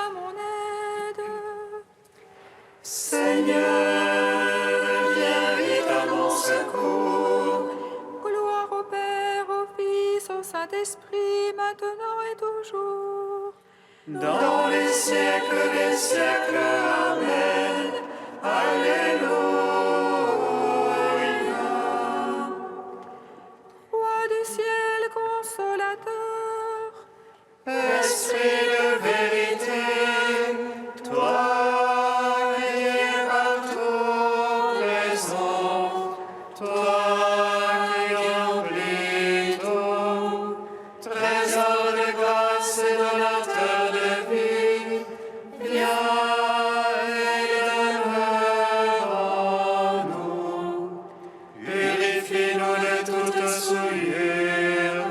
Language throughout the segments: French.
à mon aide. Seigneur, viens vite à mon secours. Gloire au Père, au Fils, au Saint-Esprit, maintenant et toujours. Dans les siècles des siècles, Amen. Alléluia. Roi du ciel consolateur, Esprit de vérité, toi qui es partout présent, toi qui remplis tout, trésor de grâce et donateur de vie, viens et demeure en nous. Purifie-nous de toute souillure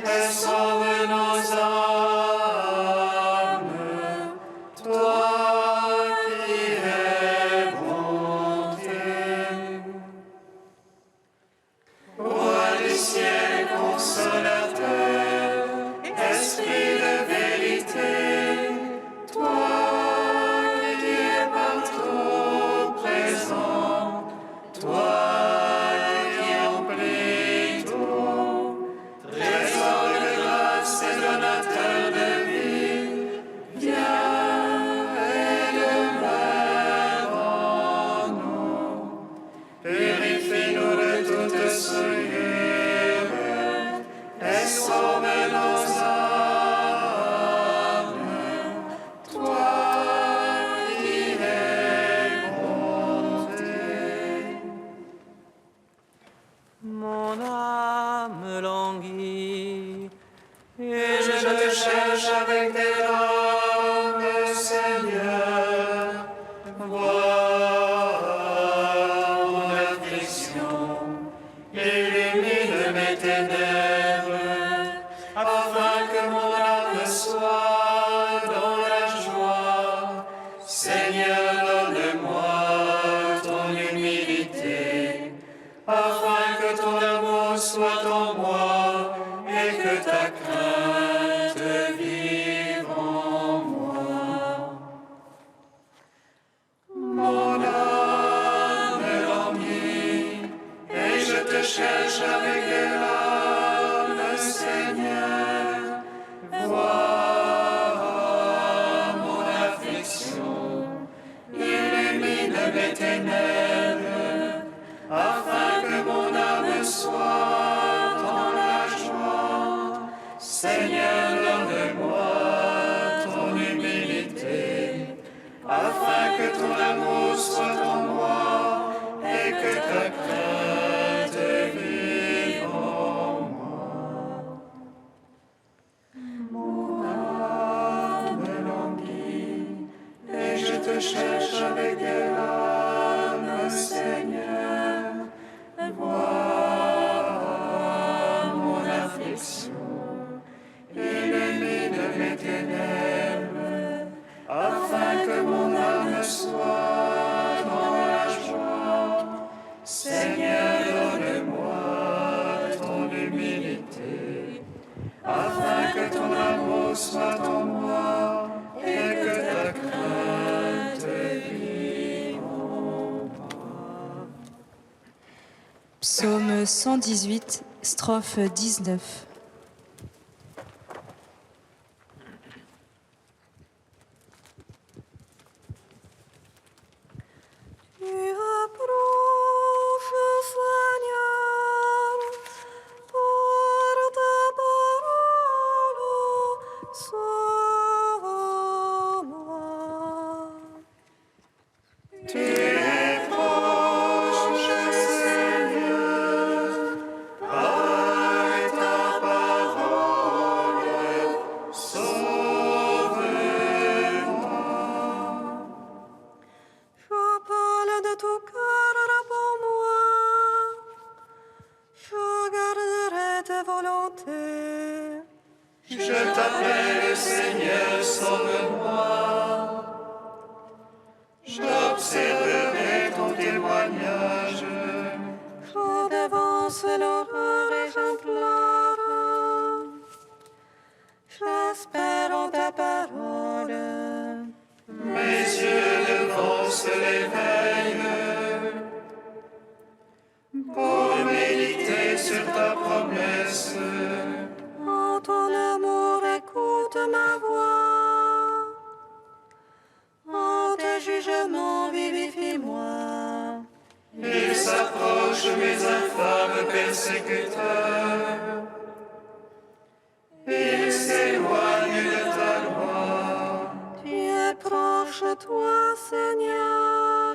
et sauve nos âmes, toi qui es bonté. Roi du ciel consolateur, Esprit de vérité, toi qui es partout présent, toi qui remplis tout, trésor de grâce et donateur de vie, viens et demeure en nous. Purifie-nous de toute souillure et sauve nos âmes, toi qui es bonté. Mon âme languit, Et je te cherche avec des larmes, Seigneur. Vois mon affliction, illumine mes ténèbres, afin que mon âme soit dans la joie. Seigneur, donne-moi ton humilité, afin que ton amour soit en moi et que ta crainte vive en moi. Mon âme languit et je te cherche avec des larmes, Seigneur. Vois mon affliction, illumine mes ténèbres, afin que mon âme soit dans la joie. Seigneur, donne-moi ton humilité, afin que ton amour soit en moi et que ta crainte vive en moi. Mon âme languit et je te cherche avec des larmes, Seigneur. Vois mon affliction, illumine mes ténèbres, afin que mon âme soit dans la joie. Seigneur, donne-moi ton humilité, afin que ton amour soit en moi et que ta crainte vive en moi. Psaume 118, strophe 19. tu approches, Seigneur, par ta parole, sauve-moi. Tu es proche, Seigneur, par ta parole, sauve-moi. J'appelle de tout cœur, réponds-moi. Je garderai tes volontés. Je t'appelle, Seigneur, sauve-moi. J'observerai ton témoignage. Je dévance l'horreur et j'implore. J'espère en ta parole. parole. Mes yeux devant se l'éveillent pour méditer sur ta promesse. En ton amour, écoute ma voix. En tes jugements, vivifie-moi. Il s'approche mes infâmes persécuteurs. Il s'éloigne de ta loi. Tu es proche, toi, Seigneur.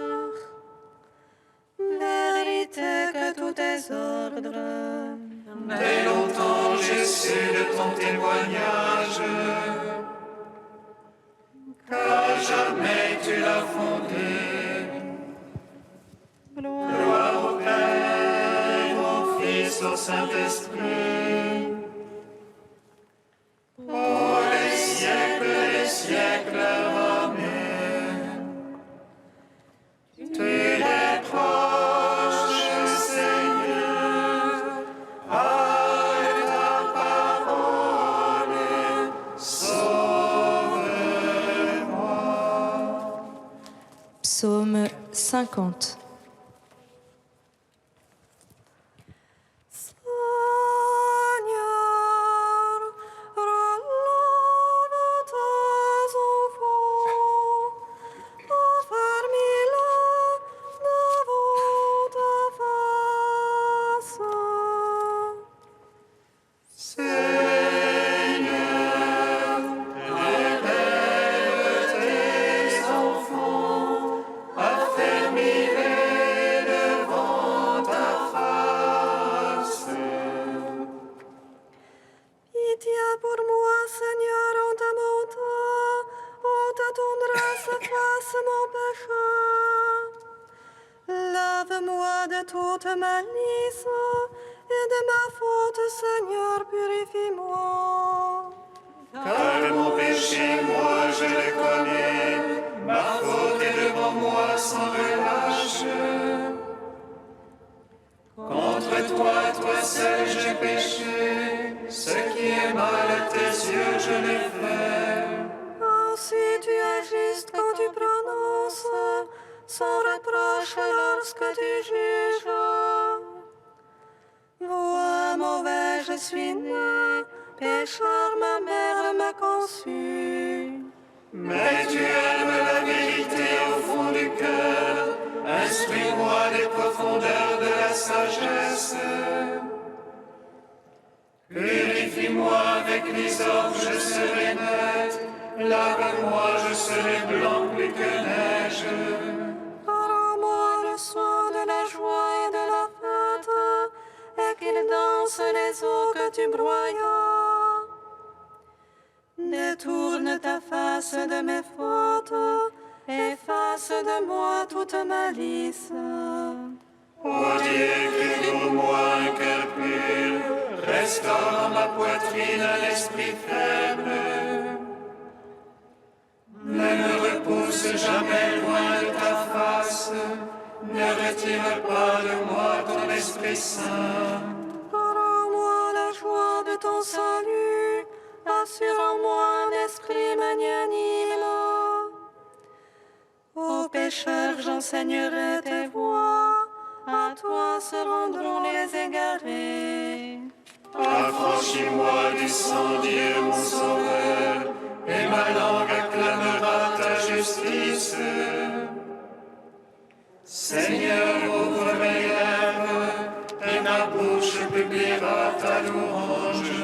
Vérité que tous tes ordres. Dès longtemps j'ai su de ton témoignage, car jamais tu l'as fondé. Gloire au Père, au Fils, au Saint-Esprit, pour les siècles des siècles. Amen. Tu es proche, Seigneur, à ta parole, sauve-moi. Psaume 50. Seigneur, relève tes enfants, affermis-les devant ta face. Seigneur, élève tes enfants, affermis-les devant ta face. Pitié pour moi, Seigneur, en ta bonté, en ta tendresse, efface mon péché. Lave-moi de toute malice et de ma faute, Seigneur, purifie-moi. Car mon péché, moi je le connais, ma faute est devant moi sans relâche. Contre toi, toi seul j'ai péché, ce qui est mal à tes yeux je l'ai fait. Ainsi tu es juste quand tu prononces, sans reproche lorsque tu juges. Vois mauvais, je suis né, pécheur, ma mère m'a conçu. Mais tu aimes la vérité au fond du cœur, instruis-moi des profondeurs de la sagesse. Purifie-moi avec l'hysope, je serai net, lave-moi, je serai blanc plus que neige. Rends-moi le soin de la joie et de la fête, et qu'ils dansent les eaux que tu broyas. Détourne ta face de mes fautes, efface de moi toute malice. Ô Dieu, crée pour moi un cœur pur, restaure en ma poitrine un esprit faible. Ne me repousse jamais loin de ta face, ne retire pas de moi ton Esprit Saint. Rends-moi la joie de ton salut, assure en moi un esprit magnanime. Aux pécheurs j'enseignerai tes voies, à toi se rendront les égarés. Affranchis-moi du sang, Dieu mon Sauveur, et ma langue acclamera ta justice. Seigneur, ouvre mes lèvres, et ma bouche publiera ta louange.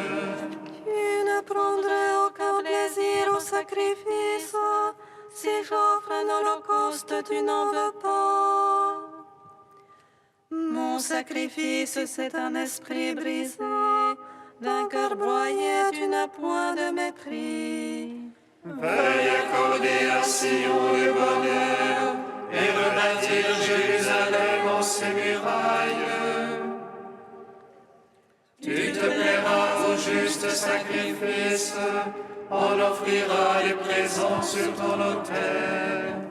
Tu ne prendrais aucun plaisir au sacrifice, si j'offre un holocauste, tu n'en veux pas. Mon sacrifice, c'est un esprit brisé, d'un cœur broyé, tu n'as point de mépris. Veuille accorder à Sion le bonheur, et rebâtir Jérusalem en ses murailles. Tu te plairas au juste sacrifice, on offrira les présents sur ton autel.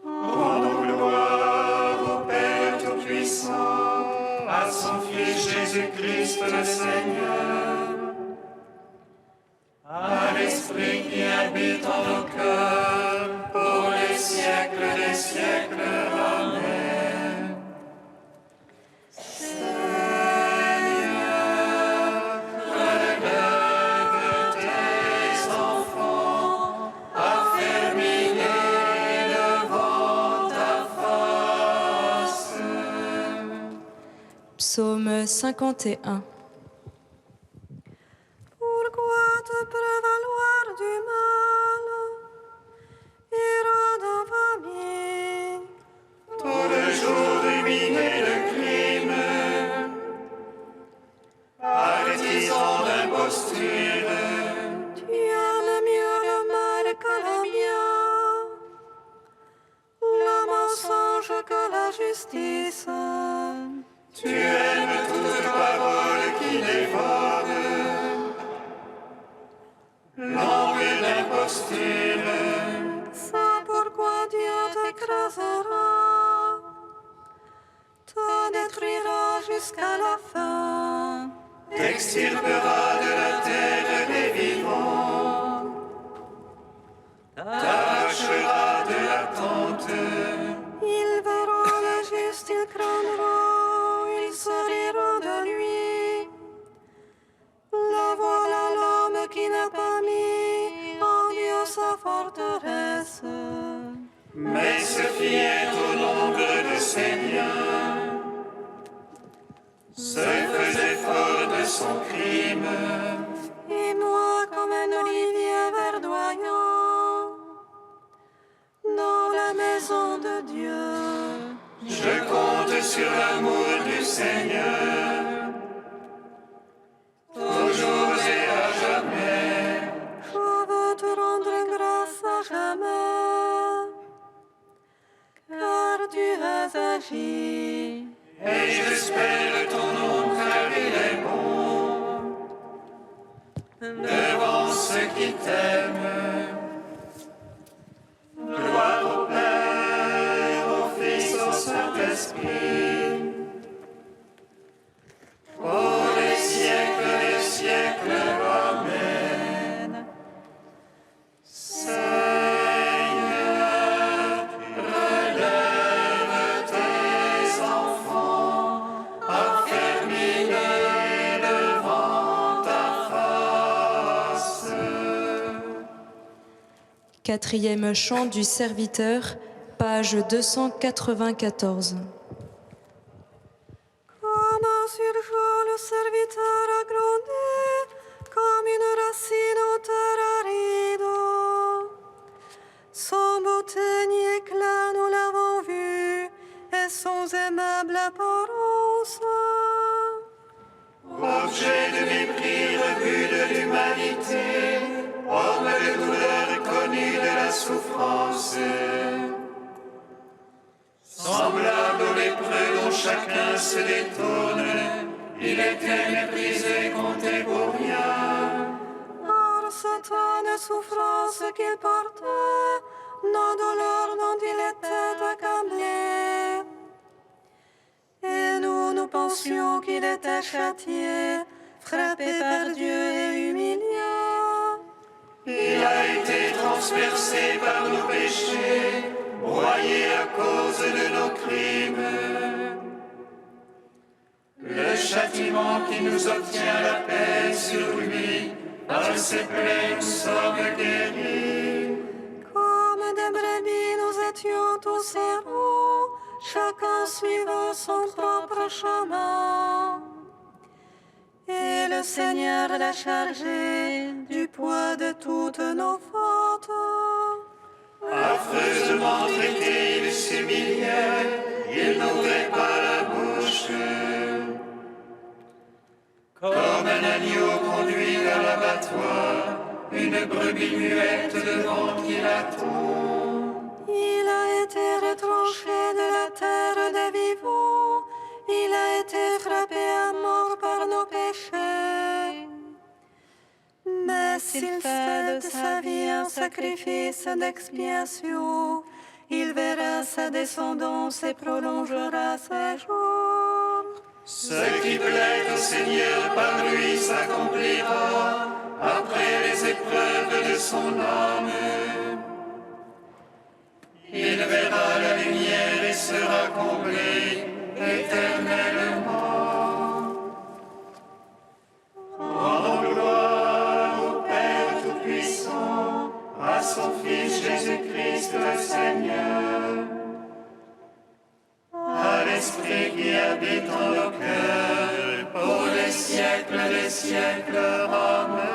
Rendons gloire au Père Tout-Puissant, à son Fils Jésus-Christ le Seigneur, à l'Esprit Saint-Esprit qui habite en nos cœurs, pour les siècles des siècles. Amen. Seigneur, relève tes enfants, affermis-les devant ta face. Psaume 51. Pourquoi te prévaloir du mal? Ira dans famille. Tout le jour ruminer le crime, artisan d'imposture, Tu aimes mieux le mal que le bien, le mensonge que la justice. tu aimes toute parole qui dévore, l'angle d'imposture. C'est pourquoi Dieu t'écrasera, te détruira jusqu'à la fin. T'extirpera de la terre des vivants, t'arrachera de la tente. Ils verront le juste, ils craindront, ils se riront de lui. Le voilà l'homme qui n'a pas mis en Dieu sa forteresse. Mais se fiait au nombre de ses biens, se faisait fort de son crime. Et moi, comme un olivier verdoyant, dans la maison de Dieu, Je compte sur l'amour du Seigneur, toujours et à jamais. je veux te rendre grâce à jamais, car tu as agi. Et j'espère ton nom car il est bon, devant ceux qui t'aiment. Gloire au Père, au Fils, au Saint-Esprit, pour les siècles des siècles. Amen. Seigneur, relève tes enfants, affermis-les devant ta face. Quatrième chant du serviteur, page 294. Comme un surjour, le serviteur a grandi, comme une racine au terre aride. Son beau teigne éclat, nous l'avons vu, et son aimable apparence. Objet de mépris, rebut de l'humanité, homme de douleur connu de la souffrance. Semblable au lépreux dont chacun se détourne, il était méprisé, compté pour rien. Par cette souffrance qu'il portait, nos douleurs dont il était accablé. Et nous pensions qu'il était châtié, frappé par Dieu et humilié. Il a été transpercé par nos péchés, broyé à cause de nos crimes. Le châtiment qui nous obtient la paix sur lui, par ses plaies nous sommes guéris. Comme des brebis, nous étions tous errants, chacun suivant son propre chemin. Et le Seigneur l'a chargé du poids de toutes nos fautes. Affreusement traité, il s'humiliait, il n'ouvrait pas la bouche. Comme un agneau conduit à l'abattoir, une brebis muette devant qui l'attend. Il a été retranché de la terre des vivants, il a été frappé à mort par nos péchés. Mais s'il fait de sa vie un sacrifice d'expiation, il verra sa descendance et prolongera ses jours. Ce qui plaît au Seigneur par lui s'accomplira après les épreuves de son âme. Il verra la lumière et sera comblé éternellement. Rendons gloire au Père Tout-Puissant, à son Fils Jésus-Christ le Seigneur, à l'Esprit qui habite en nos cœurs, pour les siècles des siècles. Amen.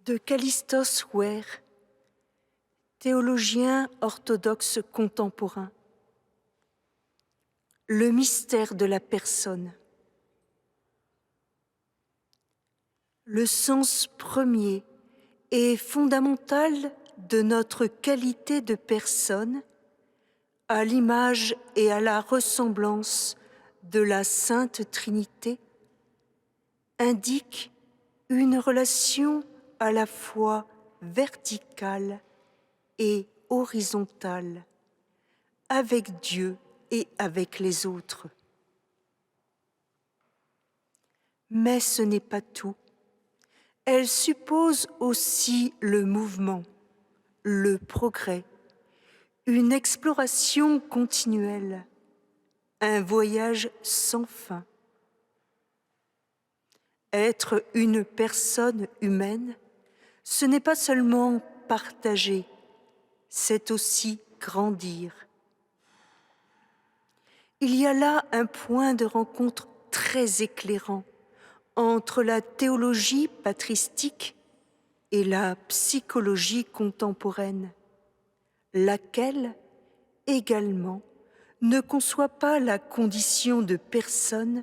De Kallistos Ware, théologien orthodoxe contemporain. Le mystère de la personne. Le sens premier et fondamental de notre qualité de personne, à l'image et à la ressemblance de la Sainte Trinité, indique une relation à la fois verticale et horizontale avec Dieu et avec les autres. Mais ce n'est pas tout. Elle suppose aussi le mouvement, le progrès, une exploration continuelle, un voyage sans fin. Être une personne humaine, ce n'est pas seulement partager, c'est aussi grandir. Il y a là un point de rencontre très éclairant entre la théologie patristique et la psychologie contemporaine, laquelle, également, ne conçoit pas la condition de personne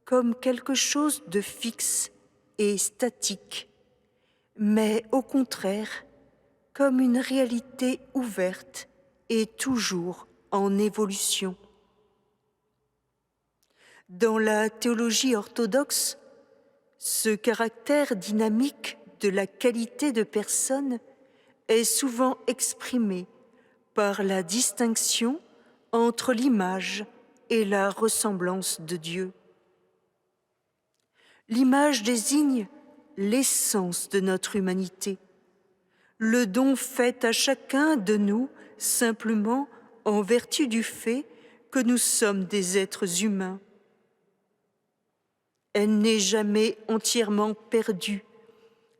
comme quelque chose de fixe et statique, mais au contraire comme une réalité ouverte et toujours en évolution. Dans la théologie orthodoxe, ce caractère dynamique de la qualité de personne est souvent exprimé par la distinction entre l'image et la ressemblance de Dieu. L'image désigne l'essence de notre humanité, le don fait à chacun de nous simplement en vertu du fait que nous sommes des êtres humains. Elle n'est jamais entièrement perdue,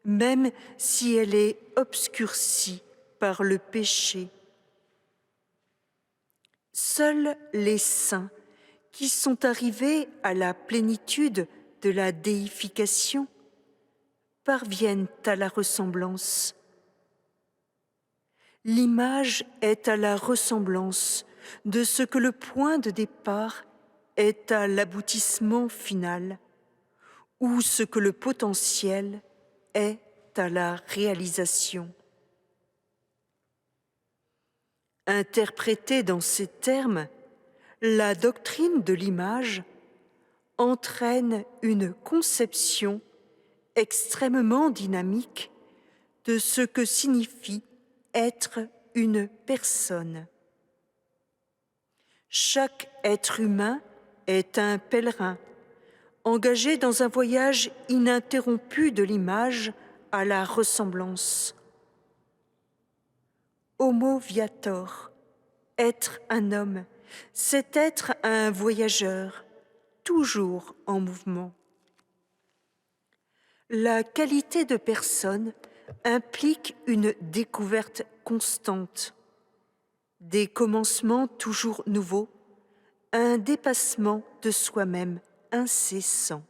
même si elle est obscurcie par le péché. Seuls les saints qui sont arrivés à la plénitude de la déification parviennent à la ressemblance. L'image est à la ressemblance de ce que le point de départ est à l'aboutissement final, ou ce que le potentiel est à la réalisation. Interprétée dans ces termes, la doctrine de l'image entraîne une conception extrêmement dynamique de ce que signifie être une personne. Chaque être humain est un pèlerin, engagé dans un voyage ininterrompu de l'image à la ressemblance. Homo viator, être un homme, c'est être un voyageur, toujours en mouvement. La qualité de personne implique une découverte constante, des commencements toujours nouveaux, un dépassement de soi-même incessant.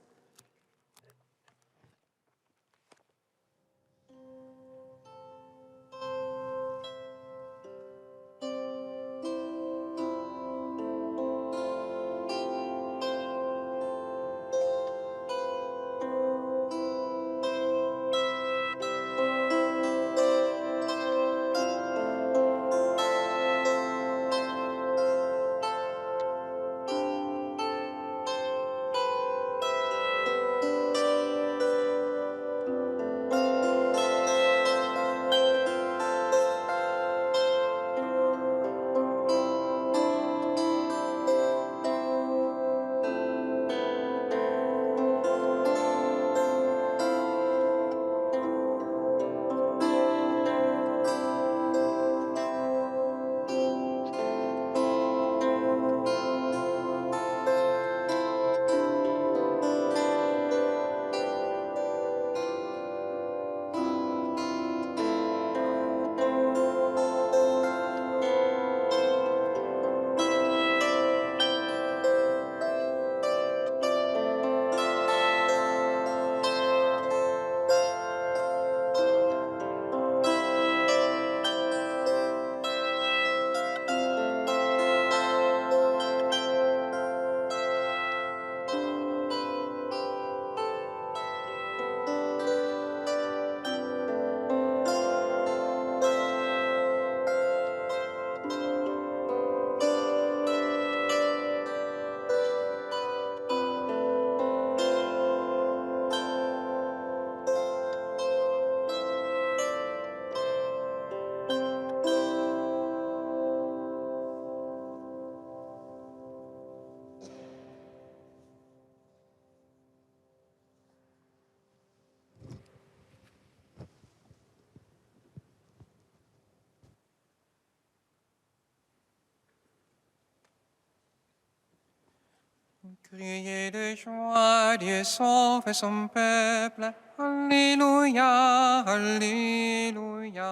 Criez de joie, Dieu sauve son peuple. Alléluia, Alléluia.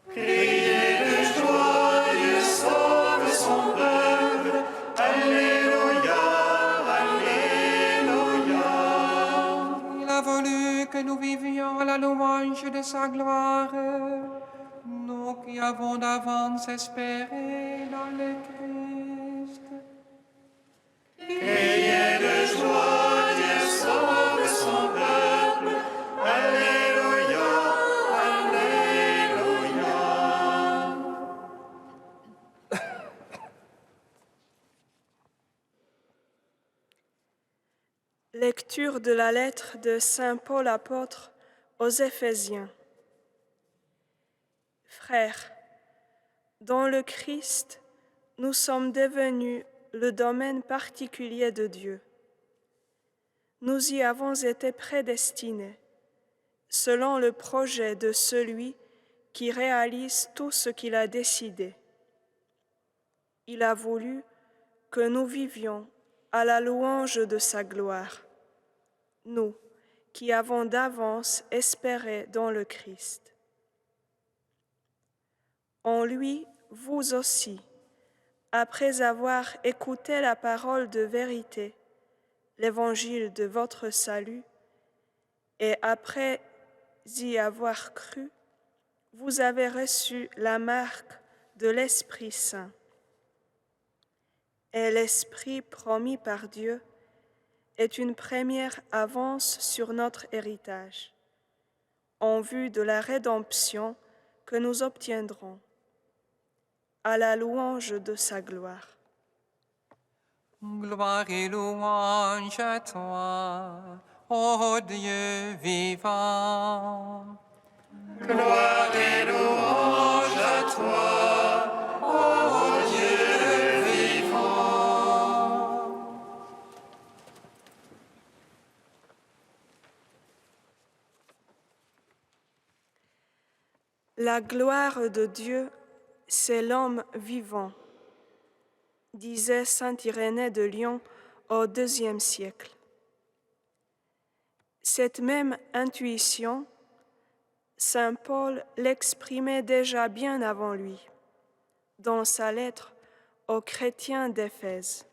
Criez de joie, Dieu sauve son peuple. Alléluia, Alléluia. Il a voulu que nous vivions à la louange de sa gloire, nous qui avons d'avance espéré dans le Christ. Criez de joie, Dieu sauve son peuple. Alléluia, Alléluia. Lecture de la lettre de Saint Paul apôtre aux Éphésiens. Frères, dans le Christ, nous sommes devenus le domaine particulier de Dieu. Nous y avons été prédestinés, selon le projet de celui qui réalise tout ce qu'il a décidé. Il a voulu que nous vivions à la louange de sa gloire, nous qui avons d'avance espéré dans le Christ. En lui, vous aussi, après avoir écouté la parole de vérité, l'évangile de votre salut, et après y avoir cru, vous avez reçu la marque de l'Esprit Saint. Et l'Esprit promis par Dieu est une première avance sur notre héritage, en vue de la rédemption que nous obtiendrons, à la louange de sa gloire. Gloire et louange à toi, ô Dieu vivant. Gloire et louange à toi, ô Dieu vivant. La gloire de Dieu, c'est l'homme vivant, disait saint Irénée de Lyon au IIe siècle. Cette même intuition, saint Paul l'exprimait déjà bien avant lui, dans sa lettre aux chrétiens d'Éphèse.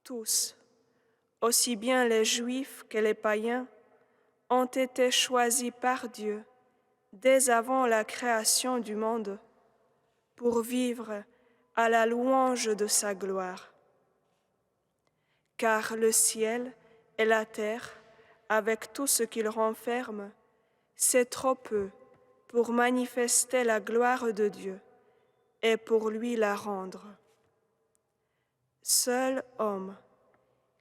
Tous, aussi bien les Juifs que les païens, ont été choisis par Dieu dès avant la création du monde pour vivre à la louange de sa gloire. Car le ciel et la terre, avec tout ce qu'ils renferment, c'est trop peu pour manifester la gloire de Dieu et pour lui la rendre. Seul homme,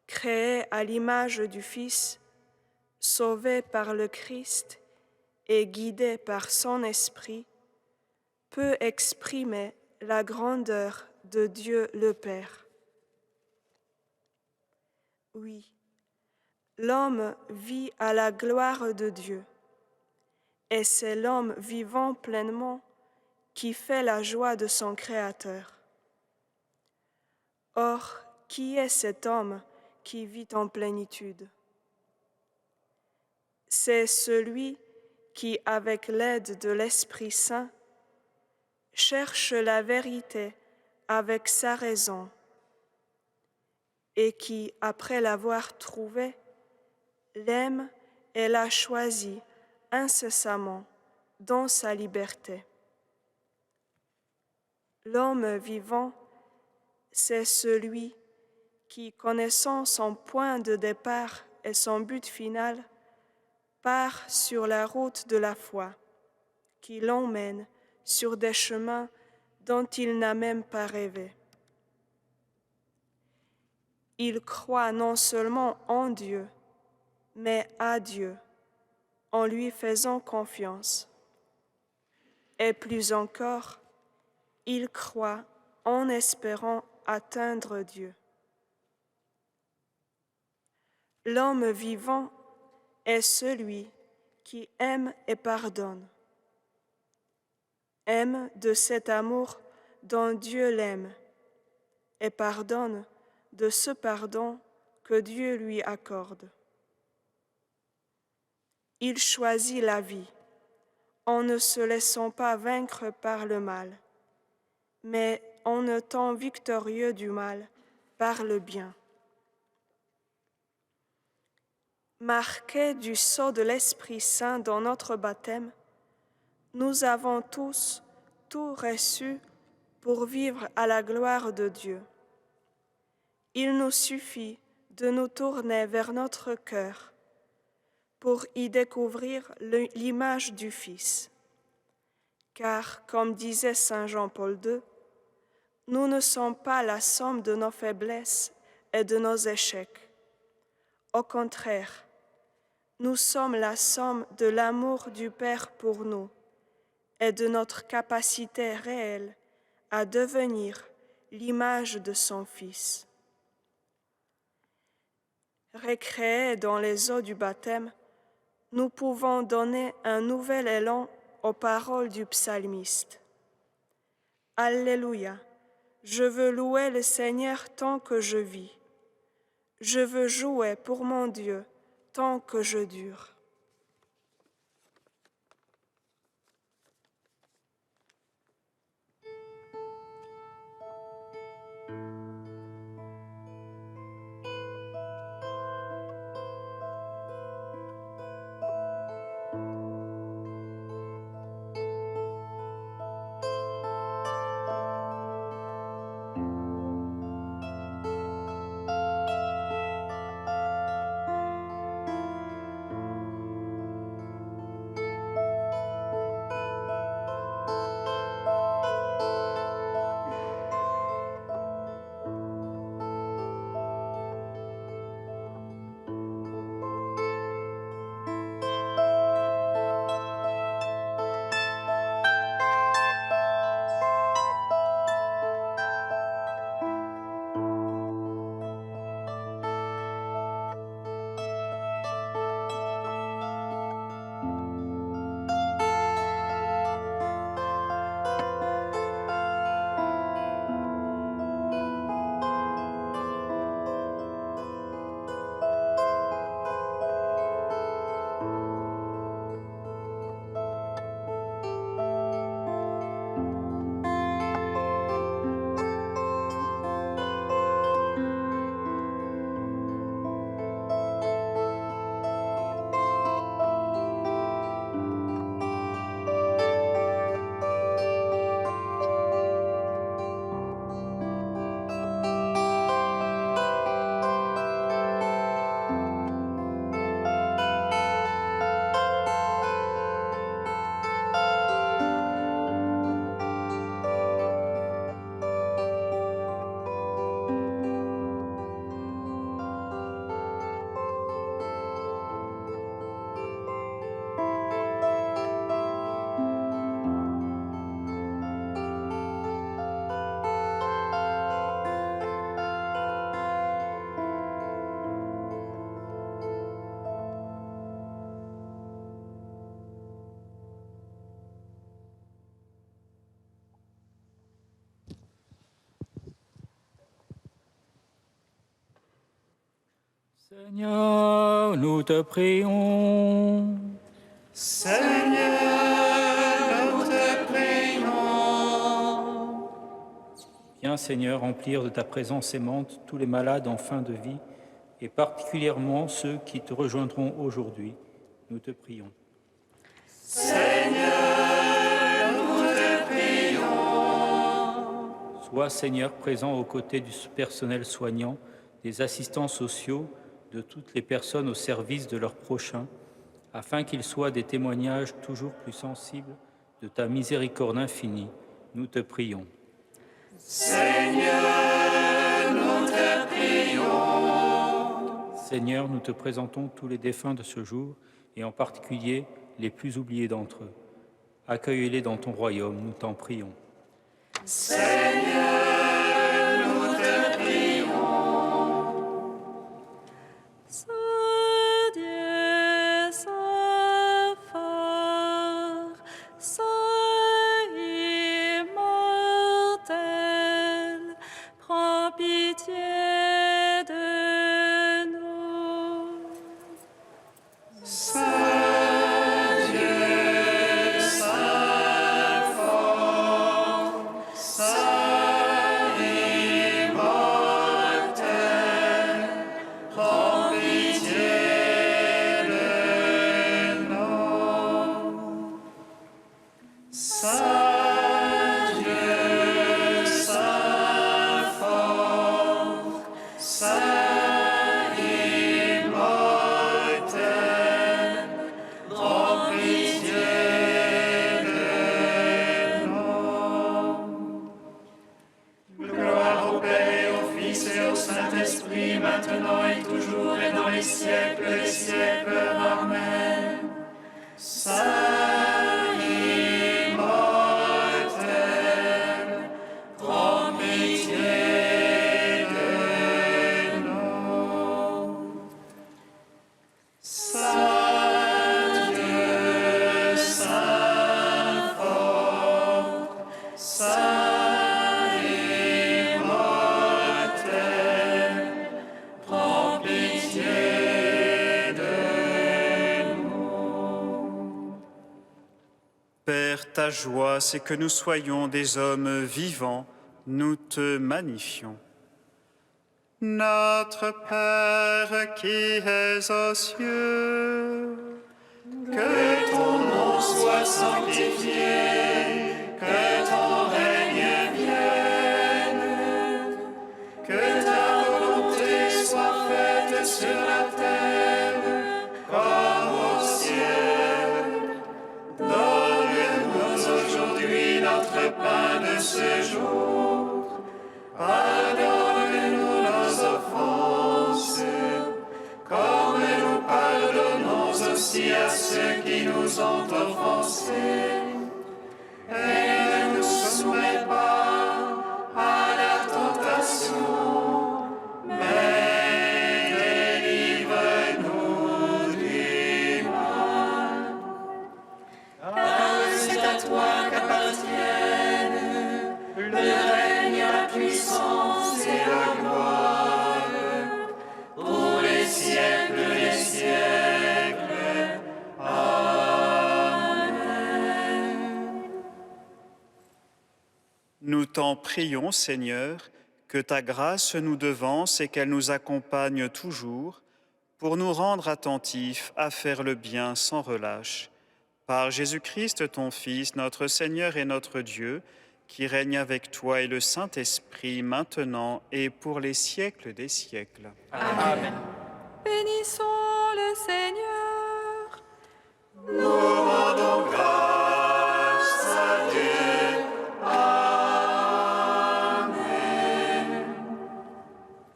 créé à l'image du Fils, sauvé par le Christ et guidé par son esprit, peut exprimer la grandeur de Dieu le Père. Oui, l'homme vit à la gloire de Dieu, et c'est l'homme vivant pleinement qui fait la joie de son Créateur. Or, qui est cet homme qui vit en plénitude? C'est celui qui, avec l'aide de l'Esprit Saint, cherche la vérité avec sa raison et qui, après l'avoir trouvée, l'aime et la choisit incessamment dans sa liberté. L'homme vivant, c'est celui qui, connaissant son point de départ et son but final, part sur la route de la foi, qui l'emmène sur des chemins dont il n'a même pas rêvé. Il croit non seulement en Dieu, mais à Dieu, en lui faisant confiance. Et plus encore, il croit en espérant atteindre Dieu. L'homme vivant est celui qui aime et pardonne. Aime de cet amour dont Dieu l'aime et pardonne de ce pardon que Dieu lui accorde. Il choisit la vie en ne se laissant pas vaincre par le mal, mais en étant victorieux du mal par le bien. Marqués du sceau de l'Esprit Saint dans notre baptême, nous avons tous tout reçu pour vivre à la gloire de Dieu. Il nous suffit de nous tourner vers notre cœur pour y découvrir l'image du Fils. Car, comme disait Saint Jean-Paul II, nous ne sommes pas la somme de nos faiblesses et de nos échecs. Au contraire, nous sommes la somme de l'amour du Père pour nous et de notre capacité réelle à devenir l'image de son Fils. Récréés dans les eaux du baptême, nous pouvons donner un nouvel élan aux paroles du psalmiste. Alléluia, je veux louer le Seigneur tant que je vis. Je veux jouer pour mon Dieu tant que je dure. Seigneur, nous te prions. Seigneur, nous te prions. Viens, Seigneur, remplir de ta présence aimante tous les malades en fin de vie, et particulièrement ceux qui te rejoindront aujourd'hui. Nous te prions. Seigneur, nous te prions. Sois, Seigneur, présent aux côtés du personnel soignant, des assistants sociaux, de toutes les personnes au service de leurs prochains, afin qu'ils soient des témoignages toujours plus sensibles de ta miséricorde infinie. Nous te prions. Seigneur, nous te prions. Seigneur, nous te présentons tous les défunts de ce jour, et en particulier les plus oubliés d'entre eux. Accueille-les dans ton royaume, nous t'en prions. Seigneur, nous te prions. Saint Dieu, Saint fort, Saint immortel, prends Père, ta joie, c'est que nous soyons des hommes vivants, nous te magnifions. Notre Père qui es aux cieux, que ton nom soit sanctifié, que ton règne vienne, que ta volonté soit faite sur la terre comme au ciel. Donne-nous aujourd'hui notre pain de ce jour. Pardonne-nous nos offenses, comme nous pardonnons aussi à ceux qui nous ont offensés. Et ne nous soumets pas à la tentation, mais délivre-nous du mal. Car c'est à toi qu'appartiennent le règne, la puissance et la gloire, pour les siècles des siècles. Amen. Nous t'en prions, Seigneur, que ta grâce nous devance et qu'elle nous accompagne toujours, pour nous rendre attentifs à faire le bien sans relâche. Par Jésus-Christ, ton Fils, notre Seigneur et notre Dieu, qui règne avec toi et le Saint-Esprit, maintenant et pour les siècles des siècles. Amen. Bénissons le Seigneur. Nous rendons grâce à Dieu. Amen.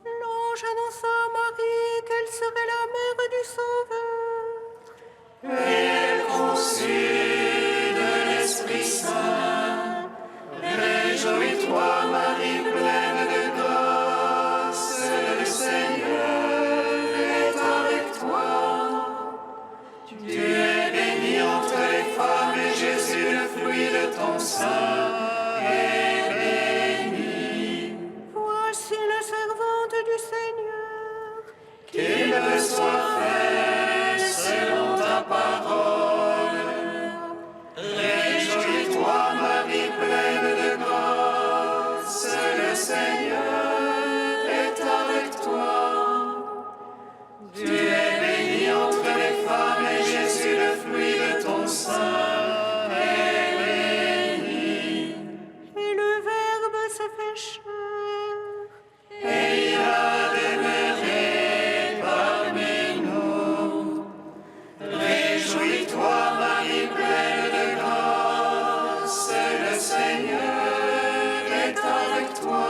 L'ange annonça à Marie qu'elle serait la mère du Sauveur. Et elle conçut de l'Esprit Saint. Réjouis-toi, Marie, pleine de grâce, le Seigneur est avec toi. Tu es bénie entre les femmes et Jésus, le fruit de ton sein, est béni. Voici la servante du Seigneur. Qu'il me soit fait selon ta parole. Réjouis-toi, Marie, pleine de grâce, le Seigneur est avec toi. Tu es bénie entre les femmes et Jésus, le fruit de ton sein, est béni. Et le Verbe se fait chair. Et il a demeuré parmi nous. Réjouis-toi, Marie, pleine de grâce, le Seigneur est avec toi.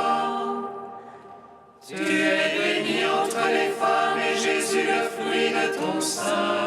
Tu es bénie entre les femmes et Jésus, le fruit de ton sein,